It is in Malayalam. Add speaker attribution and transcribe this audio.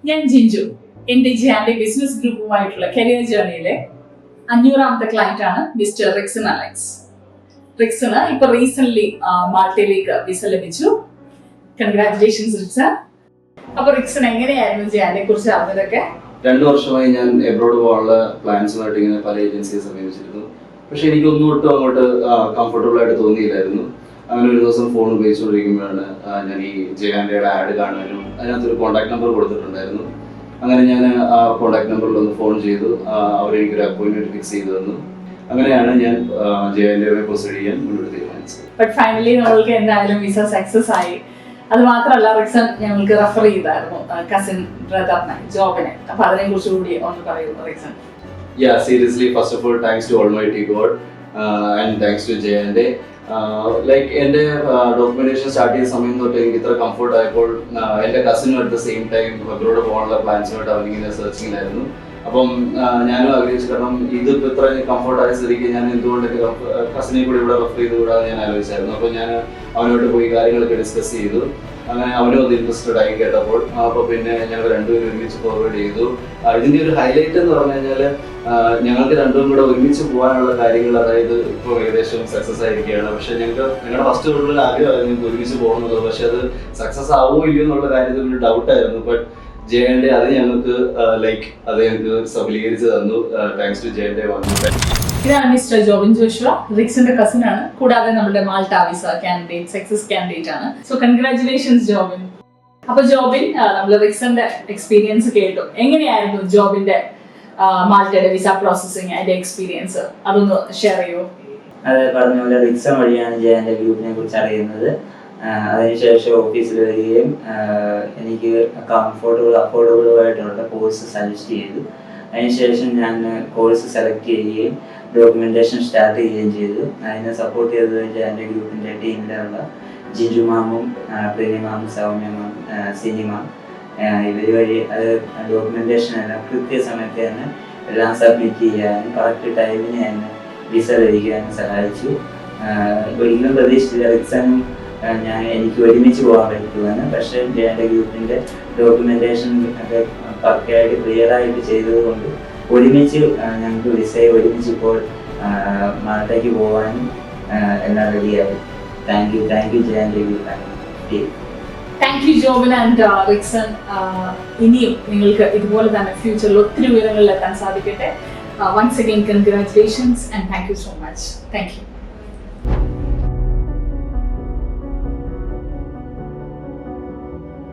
Speaker 1: ഞാൻ ജിഞ്ചു. എന്റെ ജിയാന്റെ ബിസിനസ് ഗ്രൂപ്പുമായിട്ടുള്ള കരിയർ ജേർണിയിലെ 500ാമത്തെ ക്ലയന്റ് ആണ് മിസ്റ്റർ റിക്സൺ അലക്സ്. റിക്സണ് ഇപ്പൊ റീസെന്റ് മാൾട്ടയിലേക്ക് വിസ ലഭിച്ചു. Congratulations Rixon. അപ്പൊ റിക്സൺ എങ്ങനെയായിരുന്നു ജിയാനെ കുറിച്ച് അറിഞ്ഞതൊക്കെ?
Speaker 2: 2 വർഷമായി ഞാൻ എബ്രോഡ് പോകാനുള്ള പ്ലാൻസുമായിട്ട് ഇങ്ങനെ പല ഏജൻസിയെ സമീപിച്ചിരുന്നു. പക്ഷെ എനിക്കൊന്നും ഒട്ടും അങ്ങോട്ട് കംഫർട്ടബിൾ ആയിട്ട് തോന്നിയില്ലായിരുന്നു. അങ്ങനെ ഒരു ദിവസം ഫോൺ ഉപയോഗിച്ചുകൊണ്ടിരിക്കുമ്പോഴാണ് ഞാൻ ഈ ജയാന്റെ ആഡ് കാണാനും അതിനകത്തൊരു കോൺടാക്ട് നമ്പർ കൊടുത്തിട്ടുണ്ടായിരുന്നു. അങ്ങനെ ഞാൻ ആ കോൺടാക്ട് നമ്പറിൽ ഒന്ന് ഫോൺ ചെയ്തു. അവരെനിക്കൊരു അപ്പോയിന്റ്മെന്റ് ഫിക്സ് ചെയ്തു തന്നു. അങ്ങനെയാണ് ഞാൻ ജയാന്റെ പ്രൊസീഡ് ചെയ്യാൻ മുന്നോട്ട് തീരുമാനിച്ചത്.
Speaker 1: ബട്ട് ഫൈനലി നമ്മൾക്ക് എന്തായാലും വിസ സക്സസ് ആയി. അത് മാത്രമല്ല റിക്സൺ ഞങ്ങൾക്ക് റെഫർ ചെയ്തായിരുന്നു കസിൻ ബ്രദറിനെ, ജോബിനെ. അപ്പൊ അതിനെ കുറിച്ച് കൂടി ഒന്ന് പറയുന്നു Rixon.
Speaker 2: Yeah, seriously, first of all, thanks to Almighty God and thanks to Jayande. Like എൻ്റെ ഡോക്യുമെന്റേഷൻ സ്റ്റാർട്ട് ചെയ്ത സമയം തൊട്ട് എനിക്ക് ഇത്ര കംഫർട്ട് ആയപ്പോൾ എൻ്റെ കസിനും at the same time abroad പോകാനുള്ള പ്ലാൻസുമായിട്ട് അവനിങ്ങനെ സെർച്ചിങ്ങിലായിരുന്നു. അപ്പം ഞാനും ആഗ്രഹിച്ചു, കാരണം ഇതിപ്പോൾ ഇത്ര കംഫർട്ട് ആയ സ്ഥിതിക്ക് ഞാൻ എന്തുകൊണ്ട് എൻ്റെ കസിനെ കൂടി ഇവിടെ റെഫർ ചെയ്ത് കൂടാതെ ഞാൻ ആലോചിച്ചായിരുന്നു. അപ്പോൾ ഞാൻ അവനോട് പോയി കാര്യങ്ങളൊക്കെ ഡിസ്കസ് ചെയ്തു. അങ്ങനെ അവനും അത് ഇൻട്രസ്റ്റഡ് ആയി കേട്ടപ്പോൾ അപ്പോൾ പിന്നെ ഞങ്ങൾ രണ്ടുപേരും ഒരുമിച്ച് ഫോർവേഡ് ചെയ്തു. ഇതിൻ്റെ ഒരു ഹൈലൈറ്റ് എന്ന് പറഞ്ഞു കഴിഞ്ഞാൽ ഞങ്ങൾക്ക് രണ്ടും കൂടെ ഒരുമിച്ച് പോകാനുള്ള കാര്യങ്ങൾ, അതായത് ഇപ്പോൾ ഏകദേശം സക്സസ് ആയിരിക്കുകയാണ്. പക്ഷെ ഞങ്ങളുടെ ഫസ്റ്റ് ഉള്ള ആഗ്രഹമായിരുന്നു ഞങ്ങൾക്ക് ഒരുമിച്ച് പോകുന്നത്. പക്ഷെ അത് സക്സസ് ആവുമോ ഇല്ലയോ എന്നുള്ള കാര്യത്തിൽ ഒരു ഡൗട്ടായിരുന്നു. ബട്ട് ജയന്റെ അത് ഞങ്ങൾക്ക് അത് ഞങ്ങൾക്ക് സബലീകരിച്ച് തന്നു. താങ്ക്സ് ടു ജയന്റെ.
Speaker 1: ഇതാണ് മിസ്റ്റർ ജോബിൻ ജോഷുവ, റിക്സന്റെ കസിൻ ആണ്. കൂടാതെ നമ്മുടെ Malta visa candidate, success candidate ആണ്. So congratulations Jobin. അപ്പൊ ജോബിൻ, നമ്മൾ റിക്സന്റെ എക്സ്പീരിയൻസ് കേട്ടു. എങ്ങനെയായിരുന്നു ജോബിന്റെ മാൾട്ടയുടെ വിസ പ്രോസസ്സിംഗ്, അതിന്റെ എക്സ്പീരിയൻസ് അതൊന്ന് ഷെയർ ചെയ്യൂ.
Speaker 3: അത് പറഞ്ഞ പോലെ റിക്സൺ വഴിയാണ് ജയന്റെ ഗ്രൂപ്പിനെ കുറിച്ച് അറിയുന്നത്. അതിനുശേഷം ഓഫീസിൽ വരികയും എനിക്ക് അഫോർഡബിളുമായിട്ടുള്ള കോഴ്സ് സജസ്റ്റ് ചെയ്തു. അതിനുശേഷം ഞാൻ കോഴ്സ് സെലക്ട് ചെയ്യുകയും ഡോക്യുമെന്റേഷൻ സ്റ്റാർട്ട് ചെയ്യുകയും ചെയ്തു. അതിനെ സപ്പോർട്ട് ചെയ്തത് എൻ്റെ ഗ്രൂപ്പിൻ്റെ ടീമിലുള്ള ജിജു മാമും പ്രീതി മാമും സൗമ്യ മാം, സിനി മാം. ഇവർ വഴി അത് ഡോക്യുമെന്റേഷൻ എല്ലാം കൃത്യസമയത്ത് തന്നെ എല്ലാം സബ്മിറ്റ് ചെയ്യാനും കറക്റ്റ് ടൈമിന് തന്നെ വിസ ലഭിക്കാനും സഹായിച്ചു. ഒരിക്കലും പ്രതീക്ഷിച്ചില്ല റിക്സനും എനിക്ക് ഒരുമിച്ച് പോകാൻ പറ്റുമെന്ന്. പക്ഷേ എൻ്റെ ഗ്രൂപ്പിൻ്റെ ഡോക്യുമെന്റേഷൻ ഒക്കെ പക്കയായിട്ട് ക്ലിയറായിട്ട് ചെയ്തത് കൊണ്ട് ഒരുമിച്ച് ഞങ്ങൾക്ക് വിസയെ ഒരുമിച്ച് ഇപ്പോൾ മാൾട്ടയ്ക്ക് പോകാനും എല്ലാം റെഡിയായി. താങ്ക് യു ജയൻ്റെ group.
Speaker 1: Thank you Jobin and Rixon. ഇനിയും നിങ്ങൾക്ക് ഇതുപോലെ തന്നെ ഫ്യൂച്ചറിൽ ഒത്തിരി ഉയരങ്ങളിൽ എത്താൻ സാധിക്കട്ടെ. Once again congratulations and thank you so much. Thank U.